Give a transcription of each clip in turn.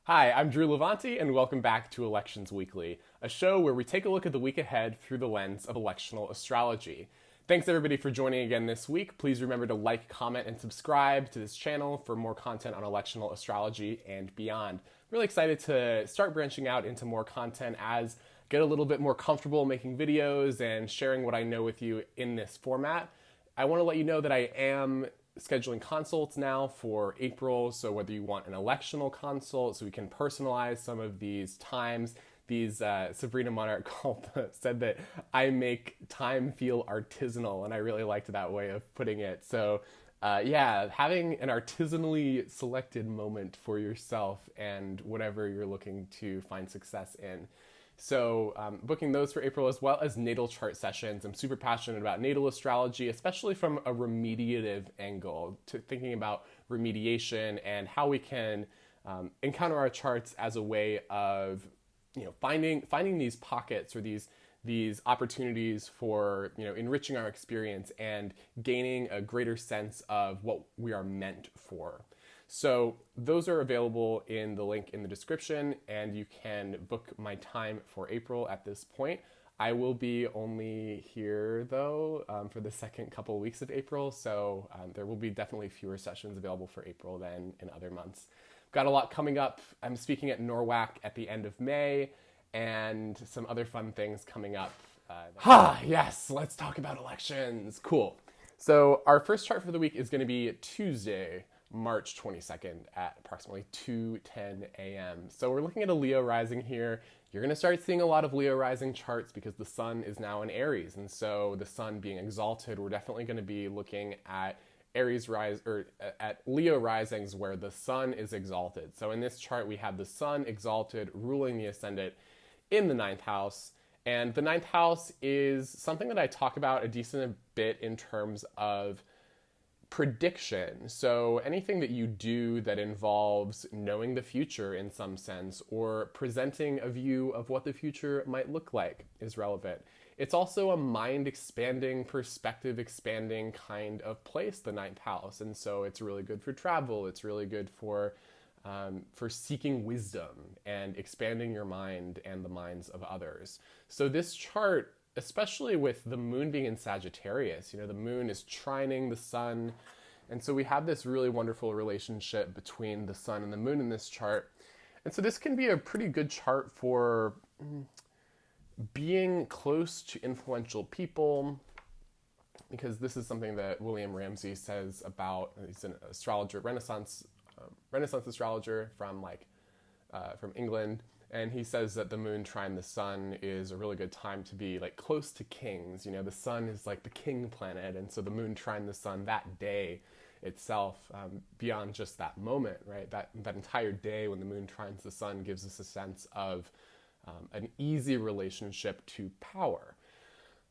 Hi, I'm Drew Levanti, and welcome back to Elections Weekly, a show where we take a look at the week ahead through the lens of electional astrology. Thanks everybody for joining again this week. Please remember to like, comment, and subscribe to this channel for more content on electional astrology and beyond. I'm really excited to start branching out into more content as I get a little bit more comfortable making videos and sharing what I know with you in this format. I want to let you know that I am scheduling consults now for April, so whether you want an electional consult so we can personalize some of these times, Sabrina Monarch said that I make time feel artisanal, and I really liked that way of putting it. So yeah, having an artisanally selected moment for yourself and whatever you're looking to find success in. So booking those for April, as well as natal chart sessions. I'm super passionate about natal astrology, especially from a remediative angle, to thinking about remediation and how we can encounter our charts as a way of finding these pockets or these opportunities for enriching our experience and gaining a greater sense of what we are meant for. So those are available in the link in the description, and you can book my time for April at this point. I will be only here, though, for the second couple of weeks of April, so there will be definitely fewer sessions available for April than in other months. Got a lot coming up. I'm speaking at NORWAC at the end of May, and some other fun things coming up. Yes, let's talk about elections. Cool. So our first chart for the week is going to be Tuesday, March 22nd at approximately 2:10 a.m. So we're looking at a Leo rising here. You're going to start seeing a lot of Leo rising charts because the sun is now in Aries. And so the sun being exalted, we're definitely going to be looking at Aries rise or at Leo risings where the sun is exalted. So in this chart, we have the sun exalted ruling the ascendant in the ninth house. And the ninth house is something that I talk about a decent bit in terms of prediction. So anything that you do that involves knowing the future in some sense or presenting a view of what the future might look like is relevant. It's also a mind expanding, perspective expanding kind of place, the ninth house. And so it's really good for travel. It's really good for seeking wisdom and expanding your mind and the minds of others. So this chart, especially with the moon being in Sagittarius, the moon is trining the sun. And so we have this really wonderful relationship between the sun and the moon in this chart. And so this can be a pretty good chart for being close to influential people, because this is something that William Ramsey says about, he's an astrologer, Renaissance astrologer from England. And he says that the moon trine the sun is a really good time to be close to kings. The sun is like the king planet. And so the moon trine the sun that day itself, beyond just that moment, right? That entire day when the moon trines the sun gives us a sense of an easy relationship to power.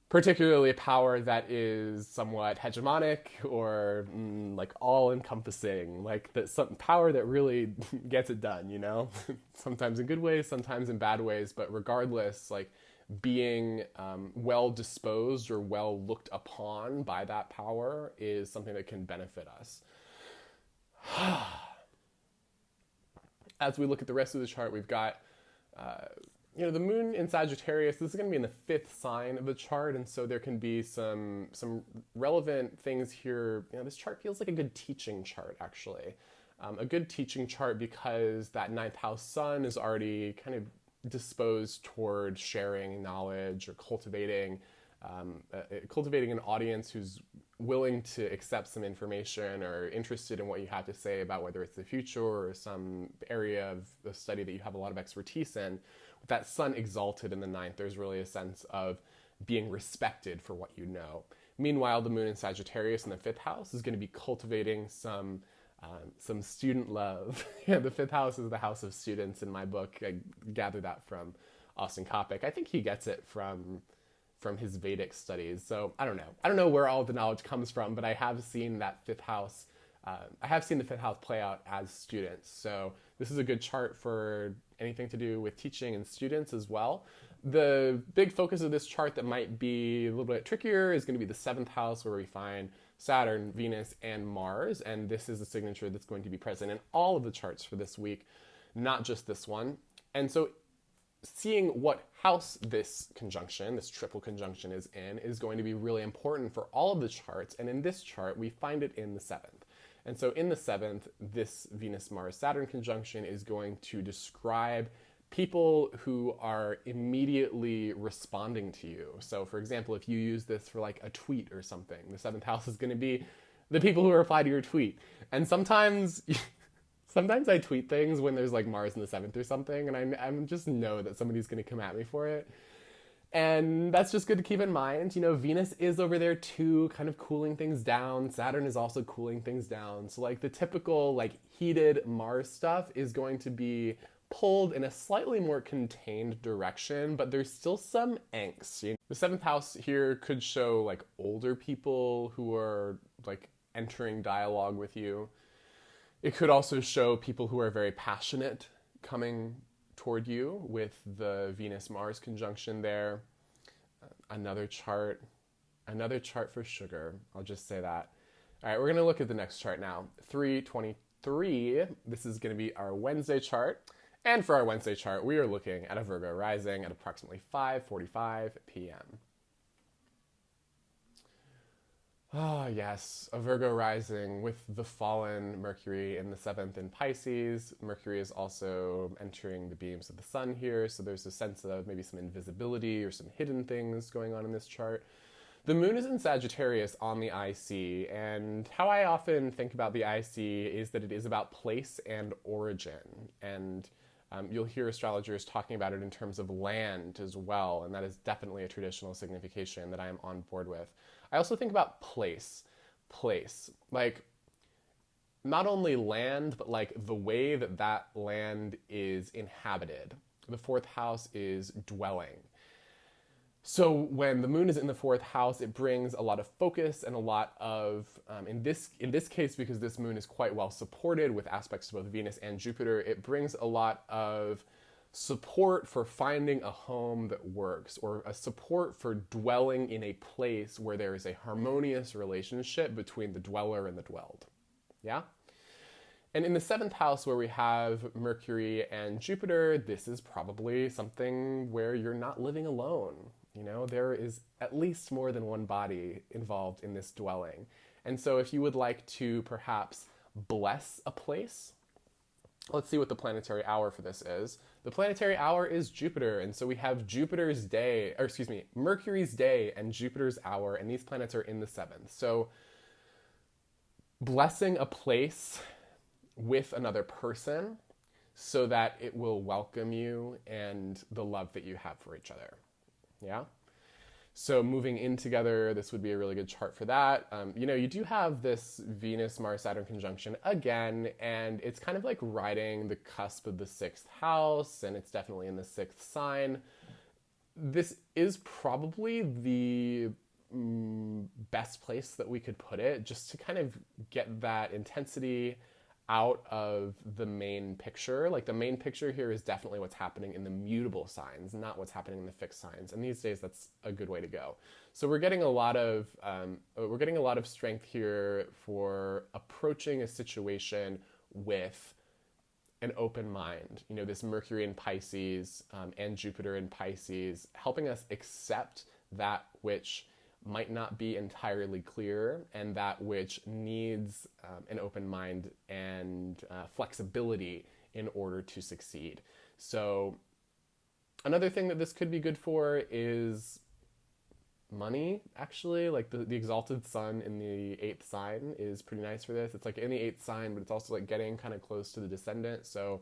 Particularly a power that is somewhat hegemonic or all-encompassing, some power that really gets it done, sometimes in good ways, sometimes in bad ways, but regardless, being well-disposed or well looked upon by that power is something that can benefit us. As we look at the rest of the chart, we've got the moon in Sagittarius. This is going to be in the fifth sign of the chart, and so there can be some relevant things here. This chart feels like a good teaching chart, actually. A good teaching chart because that ninth house sun is already kind of disposed toward sharing knowledge or cultivating an audience who's willing to accept some information or interested in what you have to say about whether it's the future or some area of the study that you have a lot of expertise in. With that sun exalted in the ninth, there's really a sense of being respected for what you know. Meanwhile, the moon in Sagittarius in the fifth house is going to be cultivating some student love. The fifth house is the house of students in my book. I gather that from Austin Coppock. I think he gets it from his Vedic studies. So I don't know where all the knowledge comes from, but I have seen that fifth house. I have seen the fifth house play out as students. So this is a good chart for anything to do with teaching and students as well. The big focus of this chart that might be a little bit trickier is going to be the seventh house, where we find Saturn, Venus, and Mars. And this is a signature that's going to be present in all of the charts for this week. not just this one. And so seeing what house this conjunction, this triple conjunction is in, is going to be really important for all of the charts. And in this chart, we find it in the 7th. And so in the 7th, this Venus-Mars-Saturn conjunction is going to describe people who are immediately responding to you. So for example, if you use this for like a tweet or something, the 7th house is going to be the people who reply to your tweet. And sometimes I tweet things when there's like Mars in the 7th or something, and I just know that somebody's going to come at me for it. And that's just good to keep in mind. You know, Venus is over there too, kind of cooling things down. Saturn is also cooling things down. So like the typical like heated Mars stuff is going to be pulled in a slightly more contained direction, but there's still some angst. You know, the 7th house here could show like older people who are like entering dialogue with you. It could also show people who are very passionate coming toward you with the Venus-Mars conjunction there. Another chart for sugar. I'll just say that. All right, we're going to look at the next chart now. 323. This is going to be our Wednesday chart. And for our Wednesday chart, we are looking at a Virgo rising at approximately 5:45 p.m. Ah, yes, a Virgo rising with the fallen Mercury in the 7th in Pisces. Mercury is also entering the beams of the sun here, so there's a sense of maybe some invisibility or some hidden things going on in this chart. The moon is in Sagittarius on the IC, and how I often think about the IC is that it is about place and origin, and you'll hear astrologers talking about it in terms of land as well, and that is definitely a traditional signification that I am on board with. I also think about place, like not only land, but like the way that that land is inhabited. The 4th house is dwelling. So when the moon is in the 4th house, it brings a lot of focus and a lot of, in this case, because this moon is quite well supported with aspects to both Venus and Jupiter, it brings a lot of support for finding a home that works, or a support for dwelling in a place where there is a harmonious relationship between the dweller and the dwelled. Yeah? And in the 7th house where we have Mercury and Jupiter, this is probably something where you're not living alone. You know, there is at least more than one body involved in this dwelling. And so if you would like to perhaps bless a place, let's see what the planetary hour for this is. The planetary hour is Jupiter, and so we have Mercury's day and Jupiter's hour, and these planets are in the 7th. So blessing a place with another person so that it will welcome you and the love that you have for each other. Yeah? So moving in together, this would be a really good chart for that. You know, you do have this Venus-Mars-Saturn conjunction again, and it's kind of like riding the cusp of the 6th house, and it's definitely in the 6th sign. This is probably the best place that we could put it, just to kind of get that intensity out of the main picture. Like the main picture here is definitely what's happening in the mutable signs, not what's happening in the fixed signs. And these days, that's a good way to go. So we're getting a lot of strength here for approaching a situation with an open mind. You know, this Mercury in Pisces and Jupiter in Pisces, helping us accept that which might not be entirely clear, and that which needs an open mind and flexibility in order to succeed. So another thing that this could be good for is money, actually. Like the exalted sun in the 8th sign is pretty nice for this. It's like in the 8th sign, but it's also like getting kind of close to the descendant. So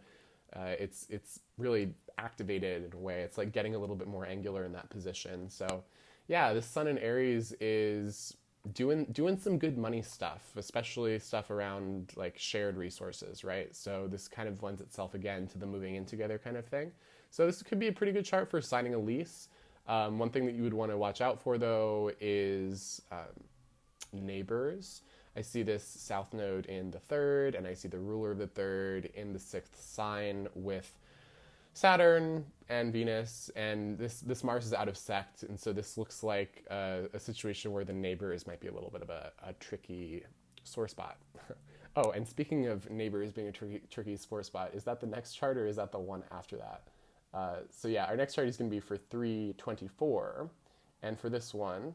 it's really activated in a way. It's like getting a little bit more angular in that position. So yeah, the sun in Aries is doing some good money stuff, especially stuff around like shared resources, right? So this kind of lends itself again to the moving in together kind of thing. So this could be a pretty good chart for signing a lease. One thing that you would want to watch out for, though, is neighbors. I see this south node in the 3rd, and I see the ruler of the 3rd in the 6th sign with Saturn and Venus, and this Mars is out of sect, and so this looks like a situation where the neighbors might be a little bit of a tricky sore spot. Oh, and speaking of neighbors being a tricky sport spot, is that the next chart or is that the one after that? So yeah, our next chart is going to be for 324, and for this one,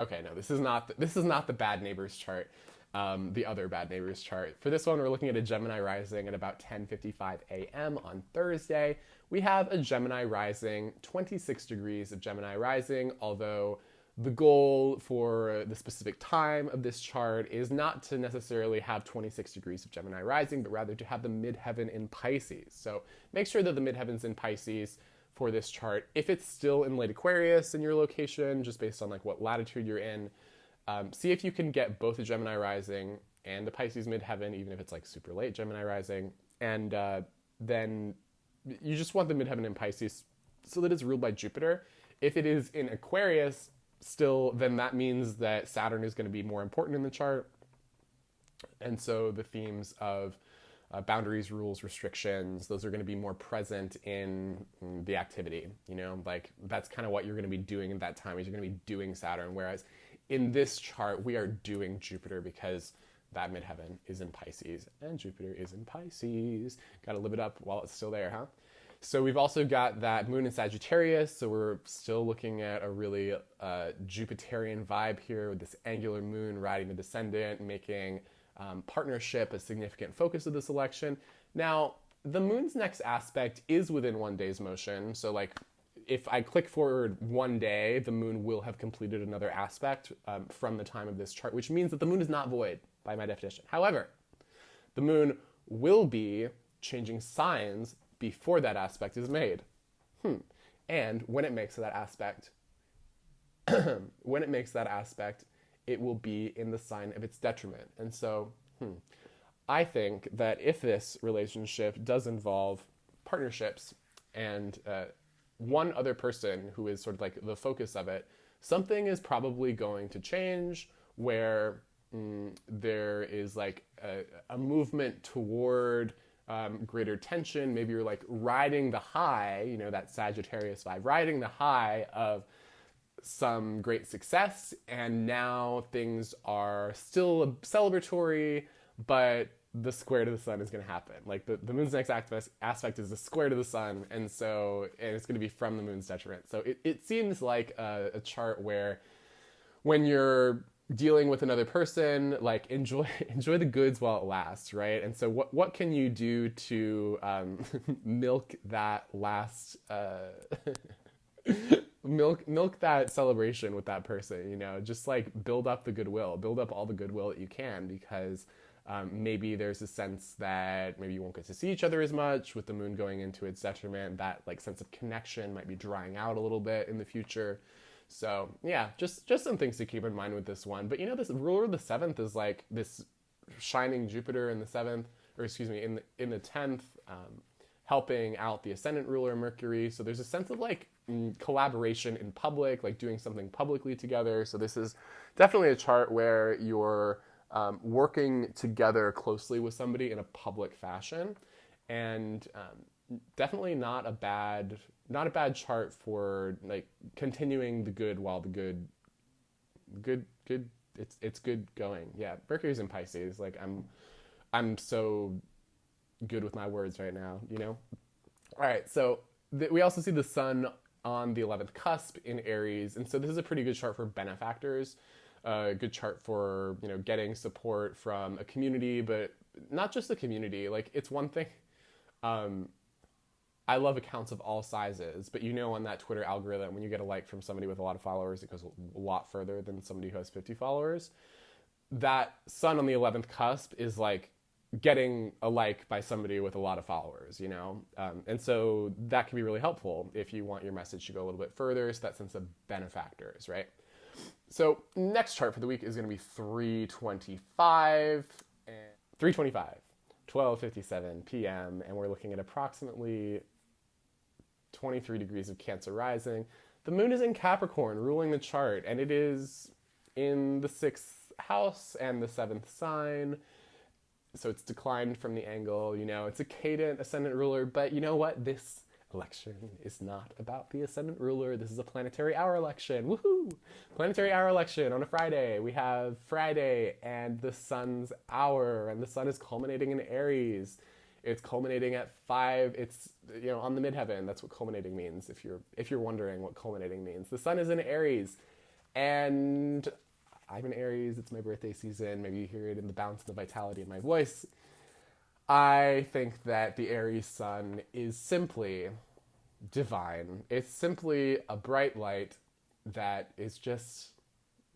okay, no, this is not the bad neighbors chart, the other bad neighbors chart. For this one, we're looking at a Gemini rising at about 10:55 a.m. on Thursday. We have a Gemini rising, 26 degrees of Gemini rising, although the goal for the specific time of this chart is not to necessarily have 26 degrees of Gemini rising, but rather to have the midheaven in Pisces. So make sure that the midheaven's in Pisces for this chart. If it's still in late Aquarius in your location, just based on like what latitude you're in, see if you can get both a Gemini rising and a Pisces midheaven, even if it's like super late Gemini rising. And then you just want the midheaven in Pisces so that it's ruled by Jupiter. If it is in Aquarius still, then that means that Saturn is going to be more important in the chart. And so the themes of boundaries, rules, restrictions, those are going to be more present in the activity. You know, like that's kind of what you're going to be doing at that time, is you're going to be doing Saturn. Whereas in this chart, we are doing Jupiter because that midheaven is in Pisces and Jupiter is in Pisces. Got to live it up while it's still there, huh? So we've also got that moon in Sagittarius, so we're still looking at a really Jupiterian vibe here with this angular moon riding the descendant, making partnership a significant focus of this election. Now, the moon's next aspect is within 1 day's motion, so like if I click forward 1 day, the moon will have completed another aspect from the time of this chart, which means that the moon is not void by my definition. However, the moon will be changing signs before that aspect is made. And when it makes that aspect, it will be in the sign of its detriment. And so, I think that if this relationship does involve partnerships and one other person who is sort of like the focus of it, something is probably going to change where there is like a movement toward greater tension. Maybe you're like riding the high, you know, that Sagittarius vibe, riding the high of some great success, and now things are still celebratory, but the square to the sun is going to happen. Like the moon's next aspect is the square to the sun, and it's going to be from the moon's detriment. So it seems like a chart where when you're dealing with another person, like enjoy the goods while it lasts, right? And so what can you do to milk that last milk that celebration with that person, you know? Just like build up the goodwill, build up all the goodwill that you can, because maybe there's a sense that maybe you won't get to see each other as much with the moon going into its detriment. That like sense of connection might be drying out a little bit in the future. So yeah, just some things to keep in mind with this one. But you know, this ruler of the 7th is like this shining Jupiter in the 7th, or excuse me, in the 10th, helping out the Ascendant ruler Mercury. So there's a sense of like collaboration in public, like doing something publicly together. So this is definitely a chart where you're working together closely with somebody in a public fashion, and definitely not a bad chart for like continuing the good while the good it's good going. Yeah, Mercury's in Pisces. Like I'm so good with my words right now, you know. All right, so we also see the sun on the 11th cusp in Aries, and so this is a pretty good chart for benefactors. A good chart for, you know, getting support from a community, but not just the community. Like, it's one thing. I love accounts of all sizes, but you know, on that Twitter algorithm, when you get a like from somebody with a lot of followers, it goes a lot further than somebody who has 50 followers. That sun on the 11th cusp is like getting a like by somebody with a lot of followers, you know? And so that can be really helpful if you want your message to go a little bit further. So that sense of benefactors, right? So next chart for the week is going to be 325, 12:57 p.m. And we're looking at approximately 23 degrees of Cancer rising. The moon is in Capricorn, ruling the chart, and it is in the 6th house and the 7th sign. So it's declined from the angle, you know, it's a cadent ascendant ruler, but you know what? This election is not about the Ascendant ruler. This is a planetary hour election. Woohoo! Planetary hour election on a Friday. We have Friday and the sun's hour, and the sun is culminating in Aries. It's culminating at 5. It's, on the midheaven. That's what culminating means. If you're wondering what culminating means, the sun is in Aries, and I'm in Aries. It's my birthday season. Maybe you hear it in the bounce and the vitality in my voice. I think that the Aries sun is simply divine. It's simply a bright light that is just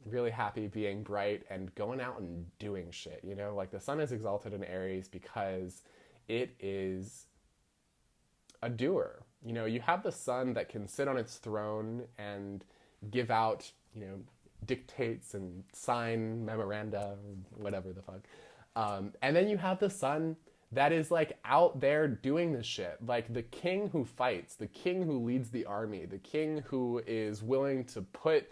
really happy being bright and going out and doing shit. Like the sun is exalted in Aries because it is a doer. You have the sun that can sit on its throne and give out, dictates and sign memoranda, whatever the fuck. And then you have the sun that is like out there doing this shit. Like the king who fights, the king who leads the army, the king who is willing to put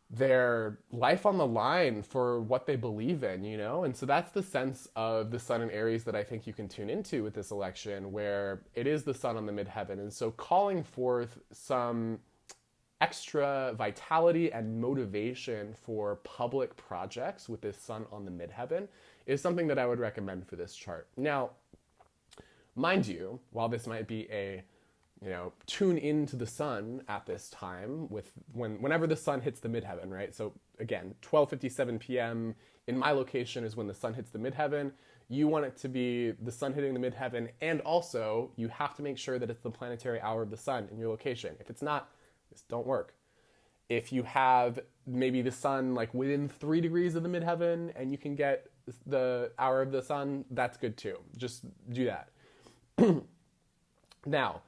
their life on the line for what they believe in, And so that's the sense of the sun in Aries that I think you can tune into with this election, where it is the sun on the midheaven. And so calling forth some extra vitality and motivation for public projects with this sun on the midheaven is something that I would recommend for this chart. Now, mind you, while this might be a tune into the sun at this time whenever the sun hits the midheaven, right? So again, 12:57 p.m. in my location is when the sun hits the midheaven. You want it to be the sun hitting the midheaven, and also you have to make sure that it's the planetary hour of the sun in your location. If it's not, this don't work. If you have maybe the sun like within 3 degrees of the midheaven and you can get the hour of the sun, that's good too. Just do that. Now,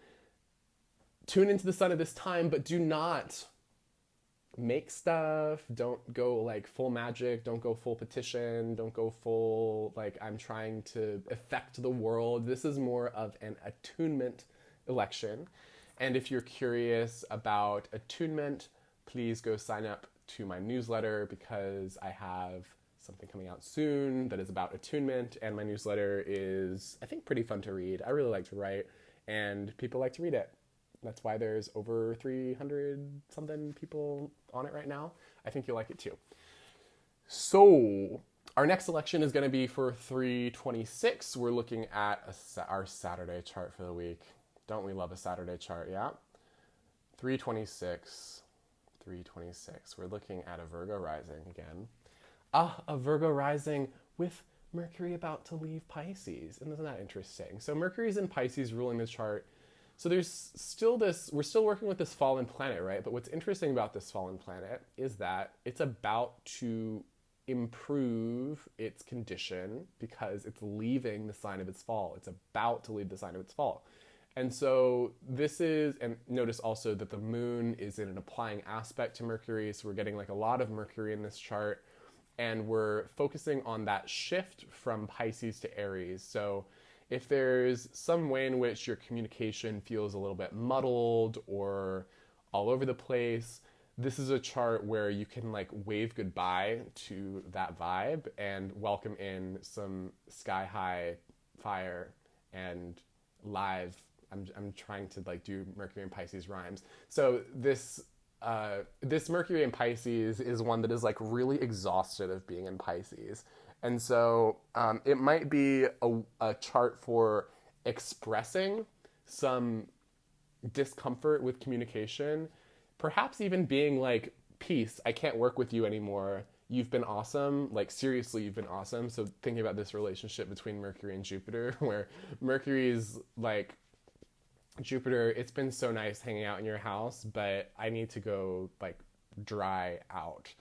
tune into the sun at this time, but do not make stuff. Don't go like full magic. Don't go full petition. Don't go full like I'm trying to affect the world. This is more of an attunement election. And if you're curious about attunement, please go sign up to my newsletter, because I have something coming out soon that is about attunement, and my newsletter is, I think, pretty fun to read. I really like to write, and people like to read it. That's why there's over 300 something people on it right now. I think you'll like it too. So our next election is going to be for 3/26. We're looking at our Saturday chart for the week. Don't we love a Saturday chart? Yeah. 3/26. We're looking at a Virgo rising again. A Virgo rising with Mercury about to leave Pisces. And isn't that interesting? So Mercury's in Pisces ruling the chart. So there's still we're still working with this fallen planet, right? But what's interesting about this fallen planet is that it's about to improve its condition because it's leaving the sign of its fall. It's about to leave the sign of its fall. And so this is, and notice also that the moon is in an applying aspect to Mercury. So we're getting like a lot of Mercury in this chart, and we're focusing on that shift from Pisces to Aries. So if there's some way in which your communication feels a little bit muddled or all over the place, this is a chart where you can like wave goodbye to that vibe and welcome in some sky high fire and live. I'm trying to like do Mercury and Pisces rhymes. So this Mercury in Pisces is one that is like really exhausted of being in Pisces. And so it might be a chart for expressing some discomfort with communication, perhaps even being like, peace, I can't work with you anymore. You've been awesome. Like, seriously, you've been awesome. So thinking about this relationship between Mercury and Jupiter, where Mercury is like, Jupiter, it's been so nice hanging out in your house, but I need to go like dry out.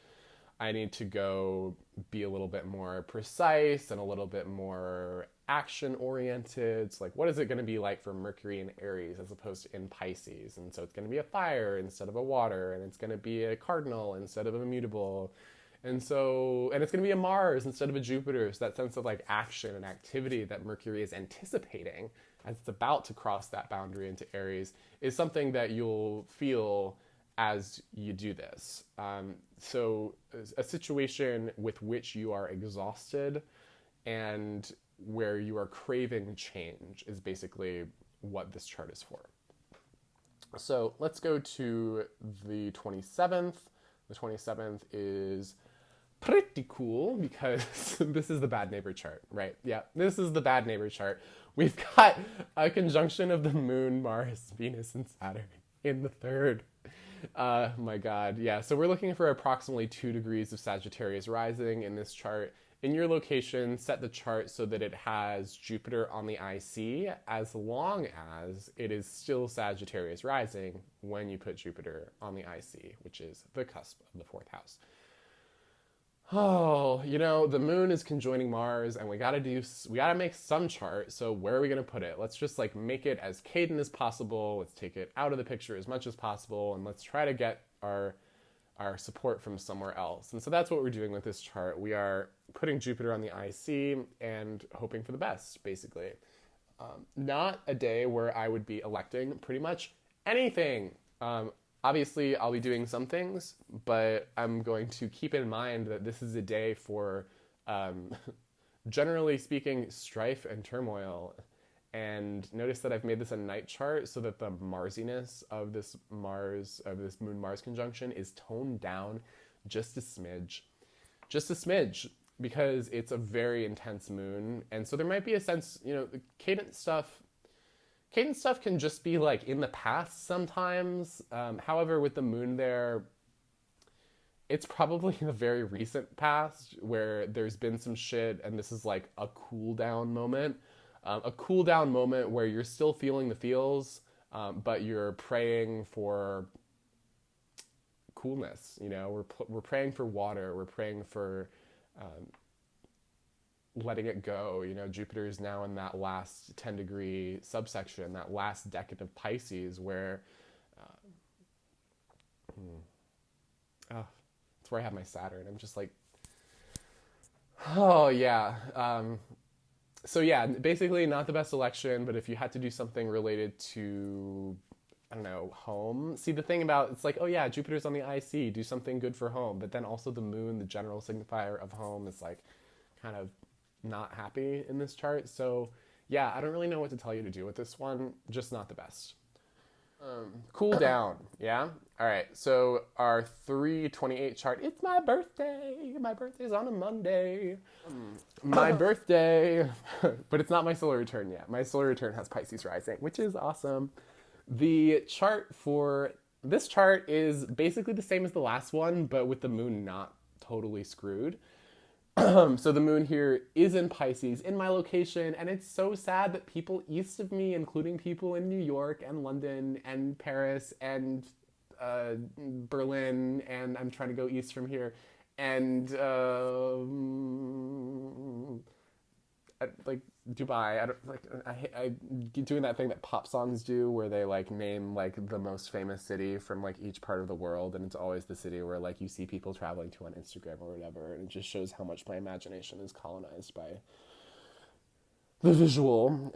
I need to go be a little bit more precise and a little bit more action-oriented. So like, what is it going to be like for Mercury in Aries as opposed to in Pisces? And so it's going to be a fire instead of a water, and it's going to be a cardinal instead of a mutable. And it's going to be a Mars instead of a Jupiter. So that sense of like action and activity that Mercury is anticipating as it's about to cross that boundary into Aries is something that you'll feel as you do this. So a situation with which you are exhausted and where you are craving change is basically what this chart is for. So let's go to the 27th. The 27th is pretty cool because this is the bad neighbor chart, right? Yeah, this is the bad neighbor chart. We've got a conjunction of the moon, Mars, Venus, and Saturn in the third. My God. Yeah, so we're looking for approximately 2 degrees of Sagittarius rising in this chart. In your location, set the chart so that it has Jupiter on the IC as long as it is still Sagittarius rising when you put Jupiter on the IC, which is the cusp of the 4th house. Oh, the moon is conjoining Mars, and we gotta make some chart. So where are we gonna put it? Let's just make it as cadent as possible. Let's take it out of the picture as much as possible, and let's try to get our support from somewhere else. And so that's what we're doing with this chart. We are putting Jupiter on the IC and hoping for the best, basically. Not a day where I would be electing pretty much anything. Obviously, I'll be doing some things, but I'm going to keep in mind that this is a day for, generally speaking, strife and turmoil. And notice that I've made this a night chart so that the Marsiness of this Moon-Mars conjunction is toned down just a smidge. Just a smidge, because it's a very intense moon. And so there might be a sense, cadent stuff can just be in the past sometimes. However, with the moon there, it's probably in the very recent past where there's been some shit, and this is a cool down moment. A cool down moment where you're still feeling the feels, but you're praying for coolness. We're praying for water. We're praying for letting it go. Jupiter is now in that last 10-degree subsection, that last decade of Pisces, where it's where I have my Saturn. I'm just oh yeah. So yeah, basically not the best election, but if you had to do something related to, I don't know, home. See, the thing about, it's oh yeah, Jupiter's on the IC, do something good for home. But then also the moon, the general signifier of home, is kind of not happy in this chart. So yeah, I don't really know what to tell you to do with this one. Just not the best. Cool down, yeah? All right, so our 3/28 chart, it's my birthday. My birthday's on a Monday. My birthday, but it's not my solar return yet. My solar return has Pisces rising, which is awesome. The chart for this chart is basically the same as the last one, but with the moon not totally screwed. So the moon here is in Pisces, in my location, and it's so sad that people east of me, including people in New York and London and Paris and Berlin, and I'm trying to go east from here, and Dubai. I doing that thing that pop songs do, where they name the most famous city from each part of the world, and it's always the city where you see people traveling to on Instagram or whatever, and it just shows how much my imagination is colonized by the visual.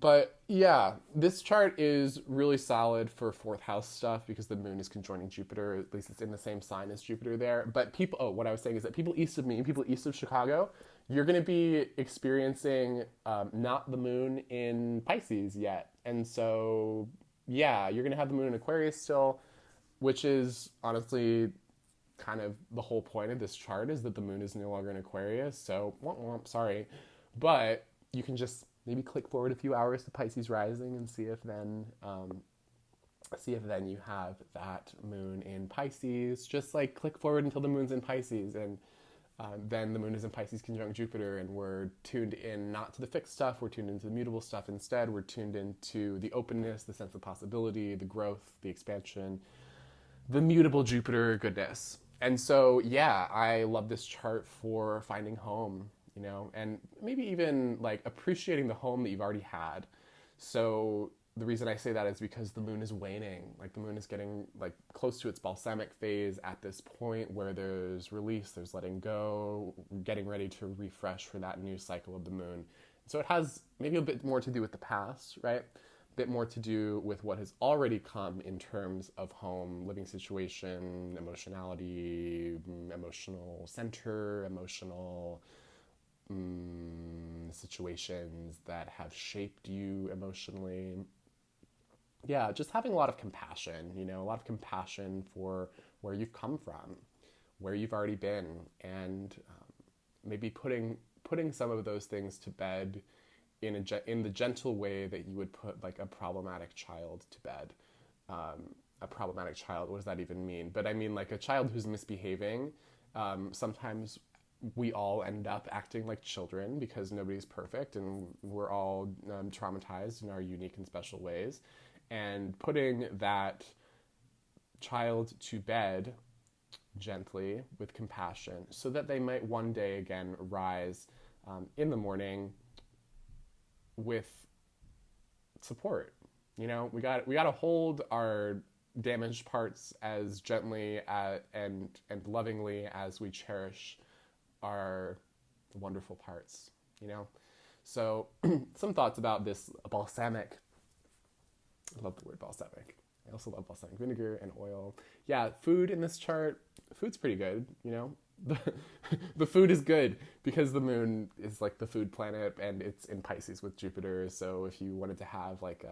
But yeah, this chart is really solid for 4th house stuff because the moon is conjoining Jupiter. At least it's in the same sign as Jupiter there. But what I was saying is that people east of me, people east of Chicago, you're going to be experiencing not the moon in Pisces yet. And so, yeah, you're going to have the moon in Aquarius still, which is honestly kind of the whole point of this chart, is that the moon is no longer in Aquarius. So, sorry. But you can just maybe click forward a few hours to Pisces rising and see if then you have that moon in Pisces. Just click forward until the moon's in Pisces, and then the moon is in Pisces conjunct Jupiter, and we're tuned in not to the fixed stuff, we're tuned into the mutable stuff instead. We're tuned into the openness, the sense of possibility, the growth, the expansion, the mutable Jupiter goodness. And so, yeah, I love this chart for finding home, and maybe even appreciating the home that you've already had. So the reason I say that is because the moon is waning. The moon is getting close to its balsamic phase at this point, where there's release, there's letting go, getting ready to refresh for that new cycle of the moon. So it has maybe a bit more to do with the past, right? A bit more to do with what has already come in terms of home, living situation, emotionality, emotional center, emotional situations that have shaped you emotionally. Yeah, just having a lot of compassion, a lot of compassion for where you've come from, where you've already been, and maybe putting some of those things to bed in the gentle way that you would put like a problematic child to bed. A problematic child, what does that even mean? But I mean like a child who's misbehaving. Sometimes we all end up acting like children because nobody's perfect and we're all traumatized in our unique and special ways. And putting that child to bed gently with compassion so that they might one day again rise in the morning with support. We got to hold our damaged parts as gently and lovingly as we cherish our wonderful parts. So some thoughts about this balsamic. I love the word balsamic. I also love balsamic vinegar and oil. Yeah, food in this chart, food's pretty good. The food is good because the moon is like the food planet and it's in Pisces with Jupiter. So if you wanted to have like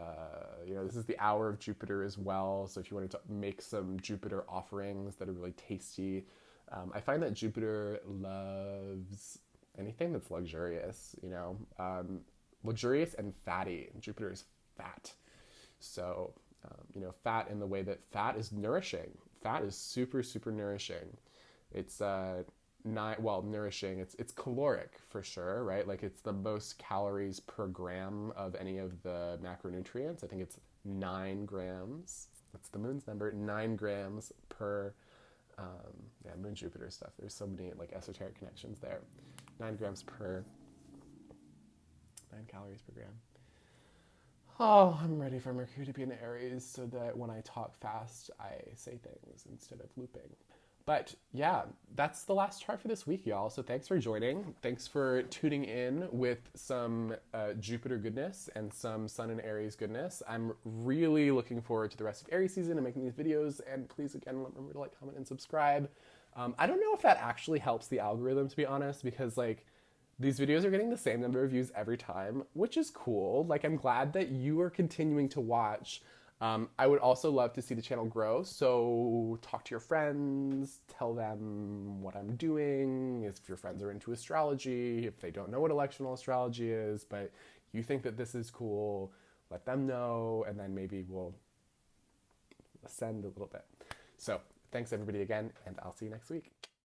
this is the hour of Jupiter as well. So if you wanted to make some Jupiter offerings that are really tasty, I find that Jupiter loves anything that's luxurious, luxurious and fatty. Jupiter is fat. So, fat in the way that fat is nourishing. Fat is super, super nourishing. It's nourishing. It's caloric for sure, right? Like it's the most calories per gram of any of the macronutrients. I think it's 9 grams. That's the moon's number. 9 grams per. Moon Jupiter stuff. There's so many like esoteric connections there. 9 grams per. 9 calories per gram. Oh, I'm ready for Mercury to be in Aries so that when I talk fast, I say things instead of looping. But yeah, that's the last chart for this week, y'all. So thanks for joining. Thanks for tuning in with some Jupiter goodness and some Sun and Aries goodness. I'm really looking forward to the rest of Aries season and making these videos. And please, again, remember to like, comment, and subscribe. I don't know if that actually helps the algorithm, to be honest, because like, these videos are getting the same number of views every time, which is cool. Like, I'm glad that you are continuing to watch. I would also love to see the channel grow, so talk to your friends, tell them what I'm doing, if your friends are into astrology, if they don't know what electional astrology is, but you think that this is cool, let them know, and then maybe we'll ascend a little bit. So, thanks everybody again, and I'll see you next week.